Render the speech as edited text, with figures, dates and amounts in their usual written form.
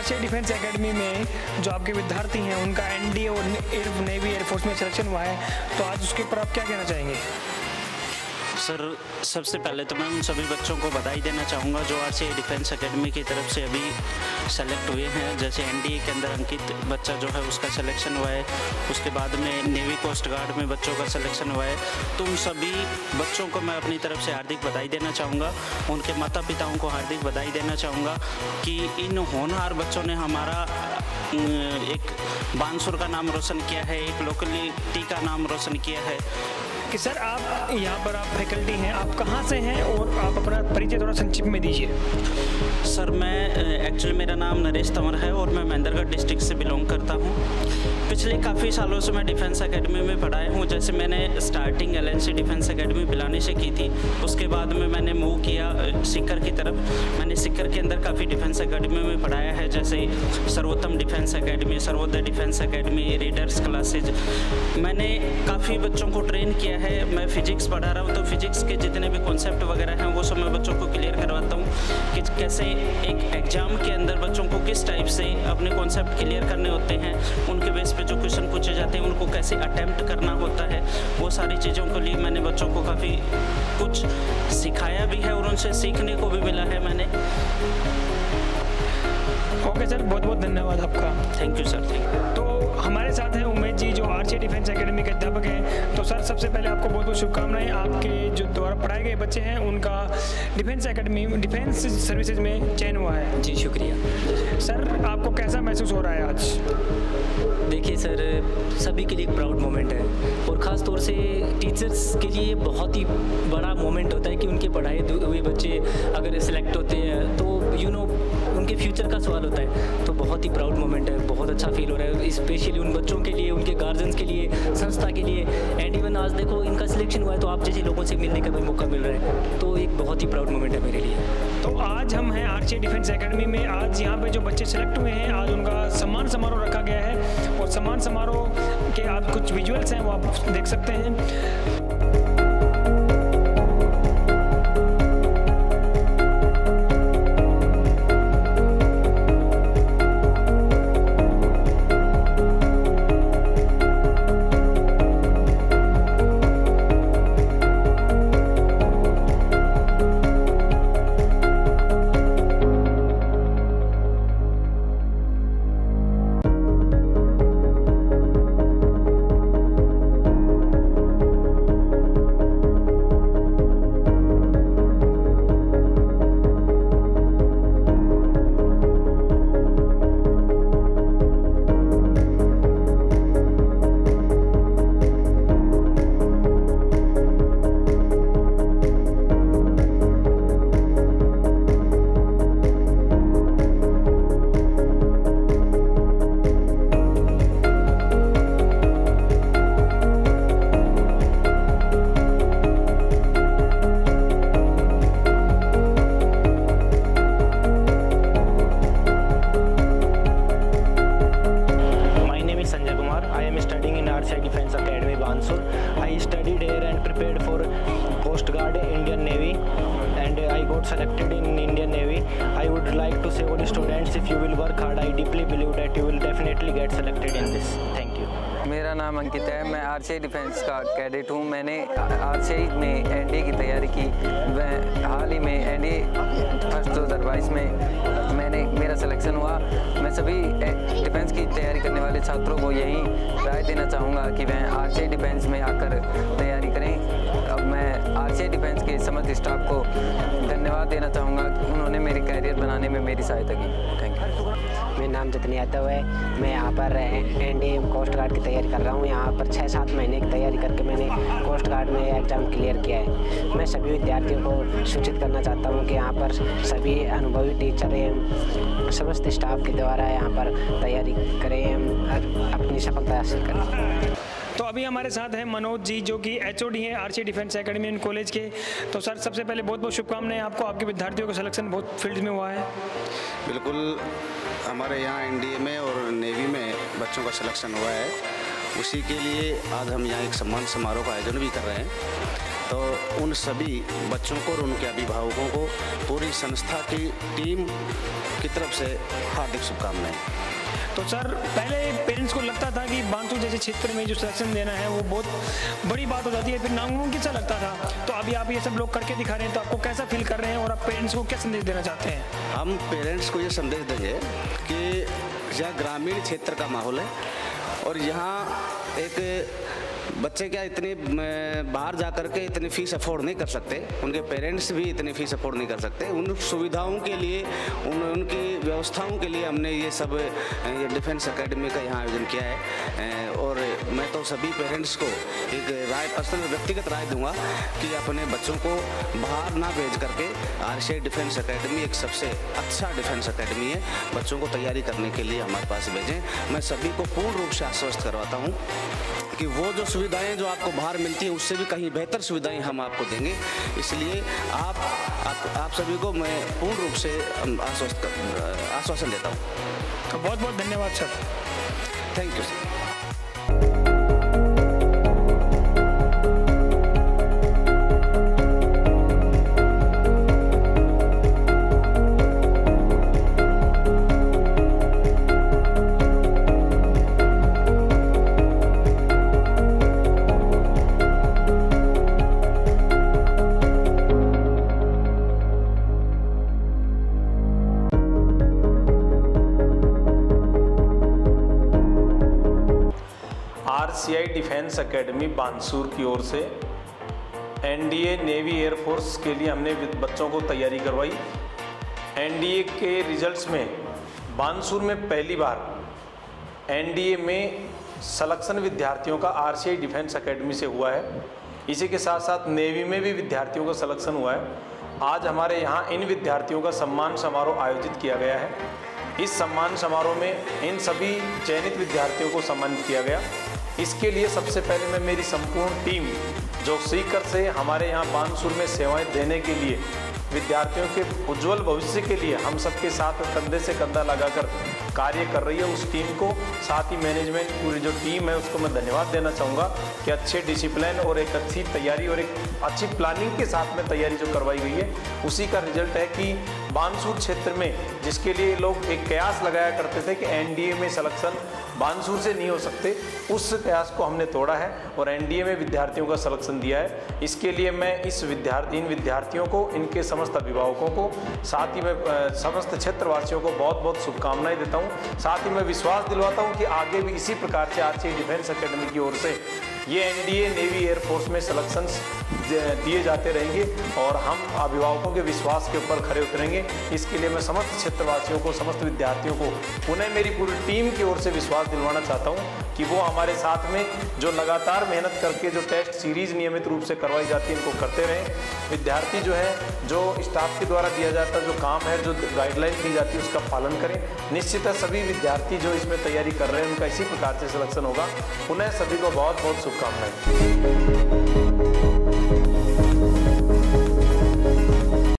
RCI defence academy में जो आपके विद्यार्थी हैं उनका एनडीए और नेवी एयरफोर्स में सिलेक्शन हुआ है, तो आज उसके ऊपर आप क्या कहना चाहेंगे? सर, सबसे पहले तो मैं उन सभी बच्चों को बधाई देना चाहूँगा जो आरसीआई डिफेंस एकेडमी की तरफ से अभी सेलेक्ट हुए हैं। जैसे एनडीए के अंदर अंकित बच्चा जो है उसका सिलेक्शन हुआ है, उसके बाद में नेवी कोस्ट गार्ड में बच्चों का सिलेक्शन हुआ है। तो उन सभी बच्चों को मैं अपनी तरफ से हार्दिक बधाई देना चाहूँगा, उनके माता पिताओं को हार्दिक बधाई देना चाहूँगा कि इन होनहार बच्चों ने हमारा एक बानसूर का नाम रोशन किया है, एक लोकलिटी का नाम रोशन किया है। कि सर, आप यहाँ पर आप फैकल्टी हैं, आप कहाँ से हैं और आप अपना परिचय थोड़ा संक्षिप्त में दीजिए। सर, मैं एक्चुअली मेरा नाम नरेश तंवर है और मैं महेंद्रगढ़ डिस्ट्रिक्ट से बिलोंग करता हूँ। पिछले काफ़ी सालों से मैं डिफेंस एकेडमी में पढ़ाया हूँ। जैसे मैंने starting LNC defence academy Pilani से की थी, उसके बाद में मैंने मूव किया सीकर की तरफ। मैंने सीकर के अंदर काफ़ी डिफेंस एकेडमी में पढ़ाया है, जैसे सर्वोत्तम defence academy, Sarvodaya defence academy, readers classes. मैंने काफ़ी बच्चों को ट्रेन किया है। मैं फिजिक्स पढ़ा रहा हूँ, तो फिजिक्स के जितने भी कॉन्सेप्ट वगैरह हैं वो सब मैं बच्चों को क्लियर करवाता हूँ कि कैसे एक एग्ज़ाम के अंदर बच्चों को किस टाइप से अपने कॉन्सेप्ट क्लियर करने होते हैं, उनके बेस पे जो क्वेश्चन पूछे जाते हैं उनको कैसे अटेम्प्ट करना होता है। वो सारी चीज़ों के लिए मैंने बच्चों को काफ़ी कुछ सिखाया भी है और उनसे सीखने को भी मिला है मैंने। ओके सर, बहुत बहुत धन्यवाद आपका। Thank you sir, thank you. तो हमारे साथ हैं उमेश जी जो आरसीआई डिफेंस एकेडमी के अध्यापक हैं। तो सर, सबसे पहले आपको बहुत बहुत शुभकामनाएं। आपके जो द्वारा पढ़ाए गए बच्चे हैं उनका डिफेंस सर्विसेज में चयन हुआ है। जी शुक्रिया। सर, आपको कैसा महसूस हो रहा है आज? देखिए सर, सभी के लिए एक प्राउड मोमेंट है और ख़ास तौर से टीचर्स के लिए बहुत ही बड़ा मोमेंट होता है कि उनके पढ़ाए हुए बच्चे अगर सिलेक्ट होते हैं तो उनके फ्यूचर का सवाल होता है। तो बहुत ही प्राउड मोमेंट है, बहुत अच्छा फील हो रहा है, स्पेशली उन बच्चों के लिए, उनके गार्जियंस के लिए, संस्था के लिए। एंड इवन आज देखो इनका सिलेक्शन हुआ है तो आप जैसे लोगों से मिलने का भी मौका मिल रहा है, तो एक बहुत ही प्राउड मोमेंट है मेरे लिए। तो आज हम हैं आरसीआई डिफेंस एकेडमी में। आज यहाँ पे जो बच्चे सेलेक्ट हुए हैं, आज उनका सम्मान समारोह रखा गया है और सम्मान समारोह के आप कुछ विजुअल्स हैं वो आप देख सकते हैं। I studied here and prepared for Coast Guard, Indian Navy, and I got selected in Indian Navy. I would like to say all students, if you will work hard, I deeply believe that you will definitely get selected in this. Thank you. मेरा नाम अंकित है, मैं RCI defence का cadet हूँ। मैंने RCI में NDA की तैयारी की। मैं हाल ही में एनडीए फर्स्ट 2022 में मेरा सिलेक्शन हुआ। मैं सभी डिफेंस की तैयारी करने वाले छात्रों को यही राय देना चाहूँगा कि वह आरसीआई डिफेंस में आकर तैयारी करें। अब मैं आरसीआई डिफेंस के समस्त स्टाफ को धन्यवाद देना चाहूँगा कि उन्होंने मेरे कैरियर बनाने में मेरी सहायता की। Thank you. मेरा नाम जतन यादव है। मैं यहाँ पर एनडीए कोस्ट गार्ड की तैयारी कर रहा हूँ। यहाँ पर 6-7 महीने की तैयारी करके मैंने कोस्ट गार्ड में एग्ज़ाम क्लियर किया है। मैं सभी विद्यार्थियों को सूचित करना चाहता हूँ कि यहाँ पर सभी अनुभवी टीचर एवं समस्त स्टाफ के द्वारा यहाँ पर तैयारी करें, अपनी सफलता हासिल करें। तो अभी हमारे साथ हैं मनोज जी जो कि एचओडी हैं RCI defence academy and college के। तो सर, सबसे पहले बहुत बहुत शुभकामनाएं आपको, आपके विद्यार्थियों का सिलेक्शन बहुत फील्ड में हुआ है। बिल्कुल, हमारे यहाँ एनडीए में और नेवी में बच्चों का सिलेक्शन हुआ है उसी के लिए आज हम यहाँ एक सम्मान समारोह का आयोजन भी कर रहे हैं। तो उन सभी बच्चों को और उनके अभिभावकों को पूरी संस्था की टीम की तरफ से हार्दिक शुभकामनाएं। तो सर, पहले पेरेंट्स को लगता था कि बानसूर जैसे क्षेत्र में जो सिलेक्शन देना है वो बहुत बड़ी बात हो जाती है, फिर नामुमकिन सा लगता था। तो अभी आप ये सब लोग करके दिखा रहे हैं, तो आपको कैसा फील कर रहे हैं और आप पेरेंट्स को क्या संदेश देना चाहते हैं? हम पेरेंट्स को ये संदेश देंगे कि यह ग्रामीण क्षेत्र का माहौल है और यहाँ एक बच्चे क्या इतनी बाहर जा कर के इतनी फ़ीस अफोर्ड नहीं कर सकते, उनके पेरेंट्स भी इतनी फ़ीस अफोर्ड नहीं कर सकते। उन सुविधाओं के लिए उनकी व्यवस्थाओं के लिए हमने ये सब ये डिफेंस एकेडमी का यहाँ आयोजन किया है। और मैं तो सभी पेरेंट्स को एक राय, पर्सनल व्यक्तिगत राय दूंगा कि अपने बच्चों को बाहर ना भेज करके RCI डिफेंस एकेडमी एक सबसे अच्छा डिफेंस एकेडमी है, बच्चों को तैयारी करने के लिए हमारे पास भेजें। मैं सभी को पूर्ण रूप से आश्वस्त करवाता हूँ कि वो जो सुविधाएं जो आपको बाहर मिलती हैं उससे भी कहीं बेहतर सुविधाएं हम आपको देंगे। इसलिए आप सभी को मैं पूर्ण रूप से आश्वासन देता हूँ। तो बहुत बहुत धन्यवाद sir. Thank you sir. RCI defence academy Bansur की ओर से NDA नेवी एयरफोर्स के लिए हमने बच्चों को तैयारी करवाई। NDA के रिजल्ट्स में बानसूर में पहली बार NDA में सलेक्शन विद्यार्थियों का RCI डिफेंस एकेडमी से हुआ है। इसी के साथ साथ नेवी में भी विद्यार्थियों का सलेक्शन हुआ है। आज हमारे यहाँ इन विद्यार्थियों का सम्मान समारोह आयोजित किया गया है। इस सम्मान समारोह में इन सभी चयनित विद्यार्थियों को सम्मानित किया गया। इसके लिए सबसे पहले मैं मेरी संपूर्ण टीम जो सीकर से हमारे यहाँ बानसूर में सेवाएं देने के लिए विद्यार्थियों के उज्जवल भविष्य के लिए हम सबके साथ कंधे से कंधा लगाकर कार्य कर रही है, उस टीम को, साथ ही मैनेजमेंट पूरी जो टीम है उसको मैं धन्यवाद देना चाहूँगा कि अच्छे डिसिप्लिन और एक अच्छी तैयारी और एक अच्छी प्लानिंग के साथ में तैयारी जो करवाई गई है उसी का रिजल्ट है कि बानसूर क्षेत्र में जिसके लिए लोग एक कयास लगाया करते थे कि NDA में सलेक्शन बानसूर से नहीं हो सकते, उस कयास को हमने तोड़ा है और NDA में विद्यार्थियों का सलेक्शन दिया है। इसके लिए मैं इन विद्यार्थियों को, इनके समस्त अभिभावकों को, साथ ही मैं समस्त क्षेत्रवासियों को बहुत बहुत शुभकामनाएं देता हूं। साथ ही मैं विश्वास दिलवाता हूं कि आगे भी इसी प्रकार से RCI डिफेंस एकेडमी की ओर से ये NDA नेवी एयरफोर्स में सलेक्शंस दिए जाते रहेंगे और हम अभिभावकों के विश्वास के ऊपर खरे उतरेंगे। इसके लिए मैं समस्त क्षेत्रवासियों को, समस्त विद्यार्थियों को पुनः मेरी पूरी टीम की ओर से विश्वास दिलवाना चाहता हूं कि वो हमारे साथ में जो लगातार मेहनत करके जो टेस्ट सीरीज नियमित रूप से करवाई जाती है इनको करते रहें। विद्यार्थी जो है, जो स्टाफ के द्वारा दिया जाता जो काम है, जो गाइडलाइन दी जाती है उसका पालन करें। निश्चित है सभी विद्यार्थी जो इसमें तैयारी कर रहे हैं उनका इसी प्रकार से सिलेक्शन होगा। पुनः सभी को बहुत बहुत शुभकामनाएं।